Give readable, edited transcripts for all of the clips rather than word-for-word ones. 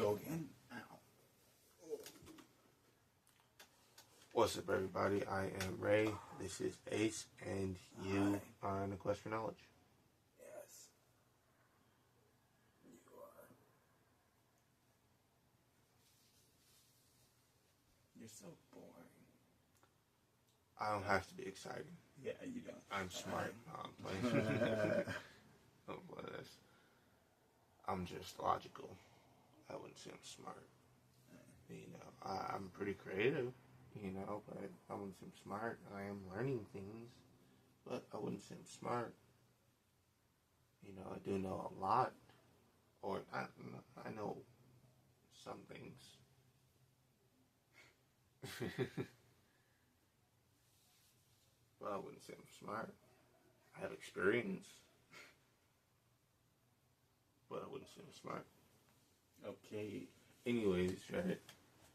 Go again. What's up, everybody? I am Ray. This is Ace, and you are on the Quest for Knowledge. Yes. You are. You're so boring. I don't have to be exciting. Yeah, you don't. I'm smart. No, I'm playing. I'm just logical. I wouldn't say I'm smart. You know, I'm pretty creative, you know, but I wouldn't say I'm smart. I am learning things, but I wouldn't say I'm smart. You know, I do know a lot, or I know some things. But I wouldn't say I'm smart. I have experience, but I wouldn't say I'm smart. Okay. Anyways, right,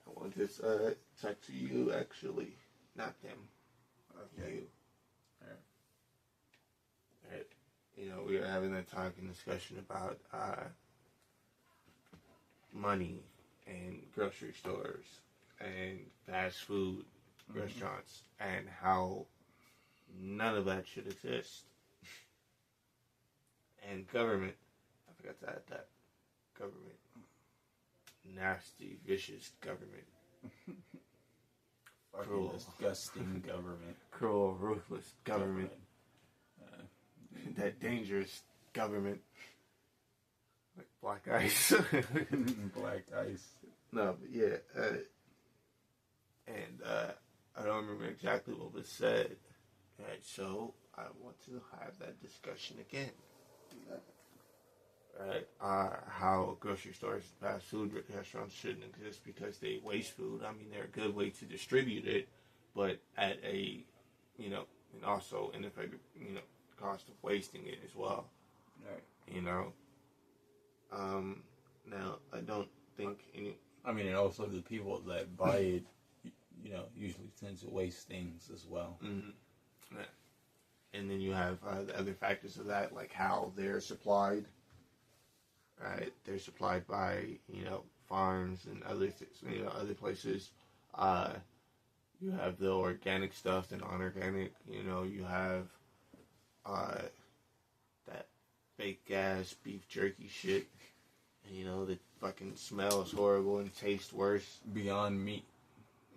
I want to talk to you, actually, not them. Okay. You. Right. You know, we were having a talk and discussion about money and grocery stores and fast food restaurants and how none of that should exist. And government, I forgot to add that. Government. Nasty, vicious government. Cruel, disgusting government. Cruel, ruthless government. That dangerous government. Like black ice. Black ice. No, but yeah. I don't remember exactly what was said. Right, so I want to have that discussion again. Right, how grocery stores and fast food restaurants shouldn't exist because they waste food. I mean, they're a good way to distribute it, but at a, you know, and also in effect, you know, cost of wasting it as well. Right. You know. Now I don't think any. I mean, and also the people that buy it, you know, usually tend to waste things as well. Mm-hmm. Yeah. And then you have the other factors of that, like how they're supplied. Right, they're supplied by, you know, farms and other you know, other places. You have the organic stuff and unorganic. You know, you have that fake ass beef jerky shit. And, you know, the fucking smell is horrible and tastes worse. Beyond meat.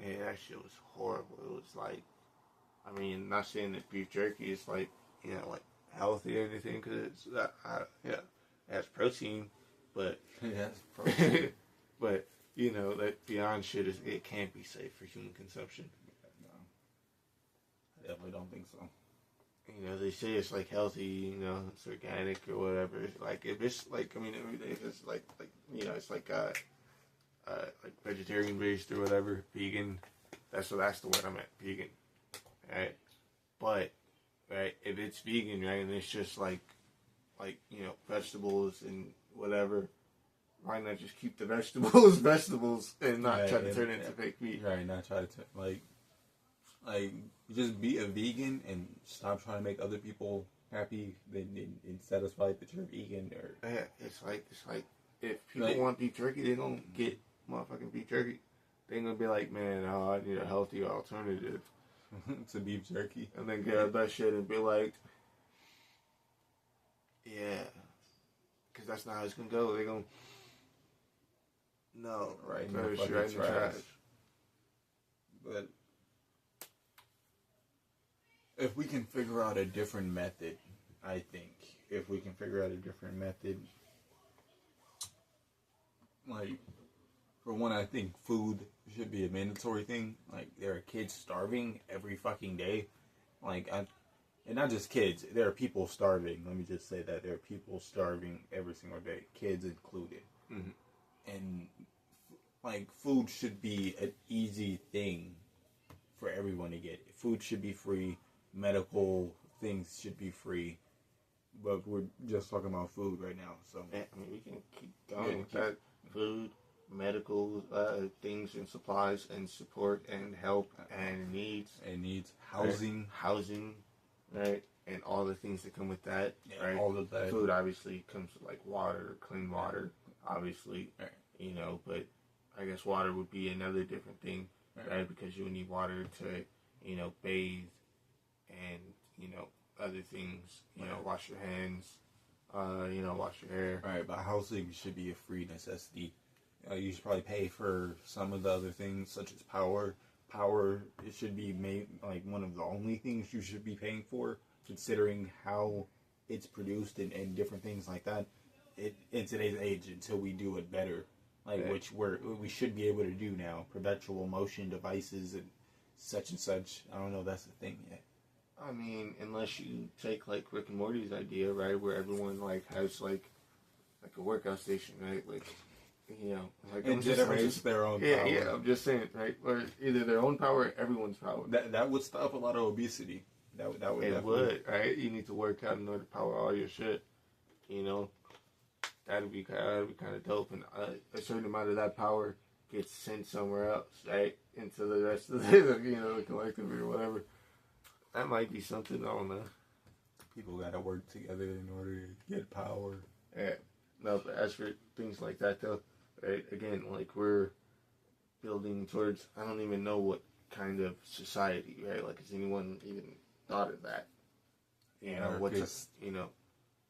Yeah, that shit was horrible. It was like, I mean, not saying that beef jerky is like, you know, like healthy or anything, because it's yeah. It has protein, but protein. but you know that beyond shit it can't be safe for human consumption. No, I definitely don't think so. You know, they say it's like healthy, you know, it's organic or whatever. Like if it's like, I mean, if it's like you know, it's like vegetarian based or whatever, vegan. That's the word I meant, vegan. Right, but right, if it's vegan, right, and it's just like you know, vegetables and whatever, why not just keep the vegetables and not try to turn it into fake meat? Right, not try to like just be a vegan and stop trying to make other people happy and satisfied that you're vegan. Or yeah, it's like if people want beef jerky, they don't get motherfucking beef jerky. They're gonna be like, man, I need a healthier alternative to beef jerky, and then grab that shit and be like, yeah, because that's not how it's gonna go. They're gonna right in the trash. But if we can figure out a different method, I think if we can figure out a different method, like for one, I think food should be a mandatory thing. Like there are kids starving every fucking day, and not just kids, there are people starving. Let me just say that there are people starving every single day, kids included. Mm-hmm. And, like, food should be an easy thing for everyone to get. Food should be free. Medical things should be free. But we're just talking about food right now, so. Yeah, I mean, we can keep going with that. Food, medical things and supplies and support and help and needs. Housing. Right? Housing. Right, and all the things that come with that. Yeah, right, all of that. Food obviously comes with like water, clean water. Obviously, right. you know, but I guess water would be another different thing, right? Because you would need water to, you know, bathe and, you know, other things, you know, wash your hands, you know, wash your hair. Right, but housing should be a free necessity. You should probably pay for some of the other things, such as power. Power, it should be made like one of the only things you should be paying for, considering how it's produced and different things like that. In today's age, until we do it better, like which we should be able to do now, perpetual motion devices and such. I don't know if that's the thing yet. I mean, unless you take like Rick and Morty's idea, right, where everyone like has like a workout station, right, like, you know, like and generates their own power. Yeah, I'm just saying, right, or either their own power or everyone's power. That would stop a lot of obesity. That would it would, right? You need to work out in order to power all your shit. You know, that'd be kind of dope, and a certain amount of that power gets sent somewhere else, right, into the rest of the, you know, the collective or whatever. That might be something, I don't know. People gotta work together in order to get power. Yeah. No, but as for things like that, though, right, again, like, we're building towards, I don't even know what kind of society, right? Like, has anyone even thought of that? You know,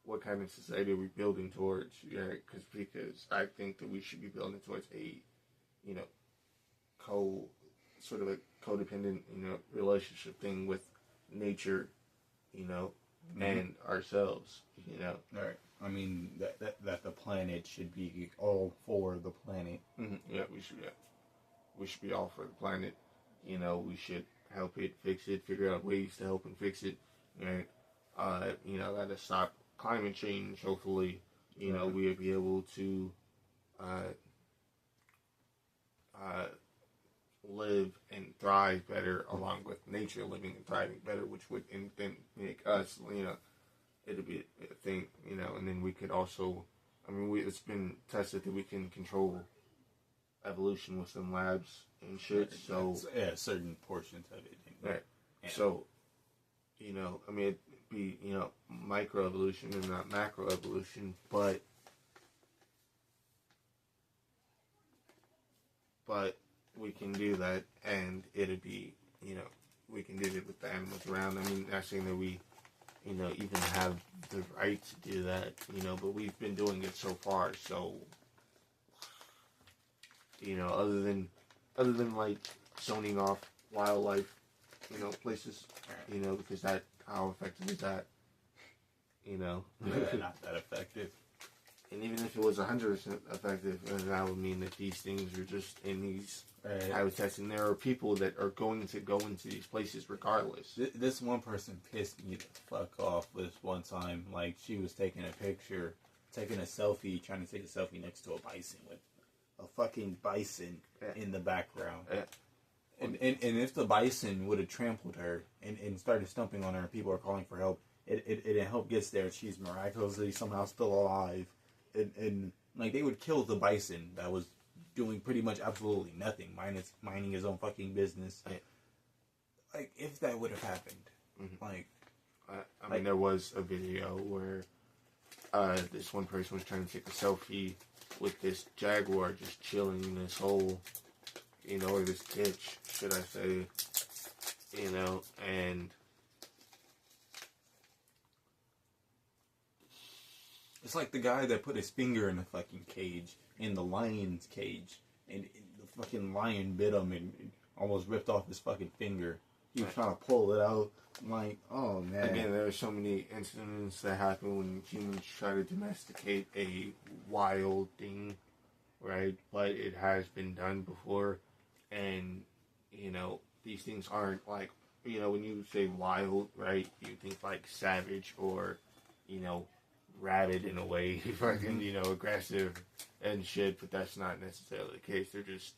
what kind of society are we building towards? Right? Because I think that we should be building towards a, you know, sort of a codependent, you know, relationship thing with nature, you know, and ourselves, you know. All right. I mean that the planet should be all for the planet. Mm-hmm. Yeah, we should. Yeah, we should be all for the planet. You know, we should help it, fix it, figure out ways to help and fix it. Right. You know, that'll stop climate change. Hopefully, you know, we'll be able to live and thrive better along with nature living and thriving better, which would then make us, you know, it'll be a thing, you know, and then we could also, I mean, it's been tested that we can control evolution with some labs and shit, so... Yeah, certain portions of it. Right. Yeah. So, you know, I mean, it'd be, you know, microevolution and not macroevolution, but we can do that, and it'd be, you know, we can do it with the animals around. I mean, not saying that we, you know, even have the right to do that, you know, but we've been doing it so far, so, you know, other than like zoning off wildlife, you know, places, you know, because that, how effective is that, you know? Not that effective. And even if it was 100% effective, that would mean that these things are just in these habitats, and there are people that are going to go into these places regardless. This one person pissed me the fuck off this one time. Like, she was taking a picture, taking a selfie, trying to take a selfie next to a bison with a fucking bison in the background. And if the bison would have trampled her and started stomping on her and people are calling for help, it help gets there. She's miraculously somehow still alive. And like, they would kill the bison that was doing pretty much absolutely nothing, minding his own fucking business. Like, if that would have happened, like, I mean, there was a video where this one person was trying to take a selfie with this jaguar just chilling in this hole, you know, or this ditch, should I say, you know, and it's like the guy that put his finger in a fucking cage, in the lion's cage, and the fucking lion bit him and almost ripped off his fucking finger. He was trying to pull it out. I'm like, oh man. Again, there are so many incidents that happen when humans try to domesticate a wild thing, right? But it has been done before, and, you know, these things aren't like, you know, when you say wild, right, you think like savage or, you know, rabid in a way, fucking, you know, aggressive and shit, but that's not necessarily the case. They're just,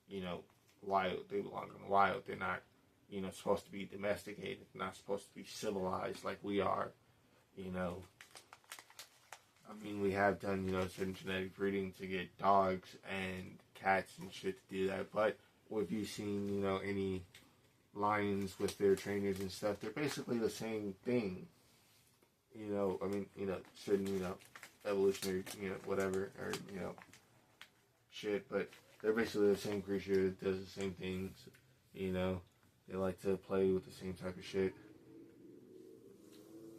you know, wild. They belong in the wild. They're not, you know, supposed to be domesticated. They're not supposed to be civilized like we are, you know. I mean, we have done, you know, certain genetic breeding to get dogs and cats and shit to do that, but have you seen, you know, any lions with their trainers and stuff? They're basically the same thing. You know, I mean, you know, certain, you know, evolutionary, you know, whatever, or, you know, shit, but they're basically the same creature that does the same things. You know, they like to play with the same type of shit.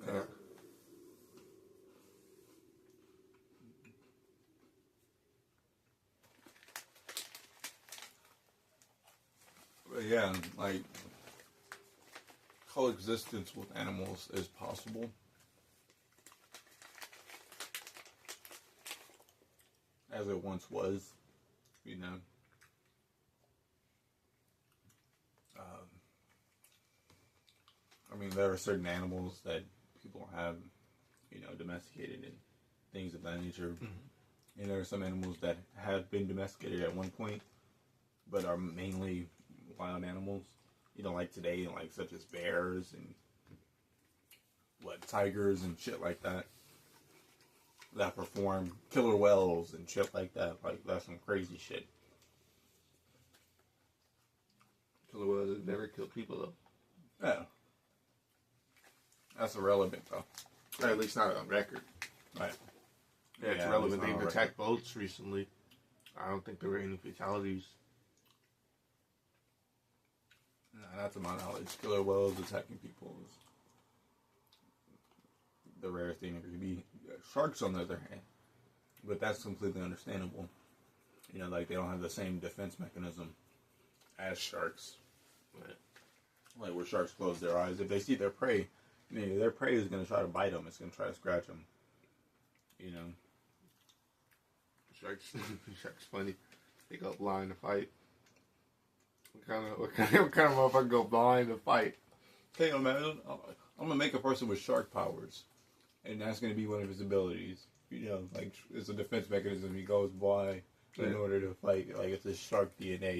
Yeah. But yeah, like coexistence with animals is possible. As it once was, you know. I mean, there are certain animals that people have, you know, domesticated and things of that nature. Mm-hmm. And there are some animals that have been domesticated at one point, but are mainly wild animals. You know, like today, like such as bears and tigers and shit like that. That perform killer whales and shit like that. Like that's some crazy shit. Killer whales have never killed people though. Yeah, that's irrelevant though. Or at least not on record. Right. Yeah, it's relevant. They've attacked boats recently. I don't think there were any fatalities. No, not to my knowledge. Killer whales attacking people is the rarest thing there could be. Sharks, on the other hand, but that's completely understandable. You know, like they don't have the same defense mechanism as sharks. Right. Like where sharks close their eyes. If they see their prey, you know, their prey is going to try to bite them. It's going to try to scratch them. You know. Sharks funny. They go blind to fight. What kind of motherfucker go blind to fight? Hey, imagine I'm gonna make a person with shark powers, and that's gonna be one of his abilities. You know, like it's a defense mechanism. He goes blind in order to fight. Like it's a shark DNA.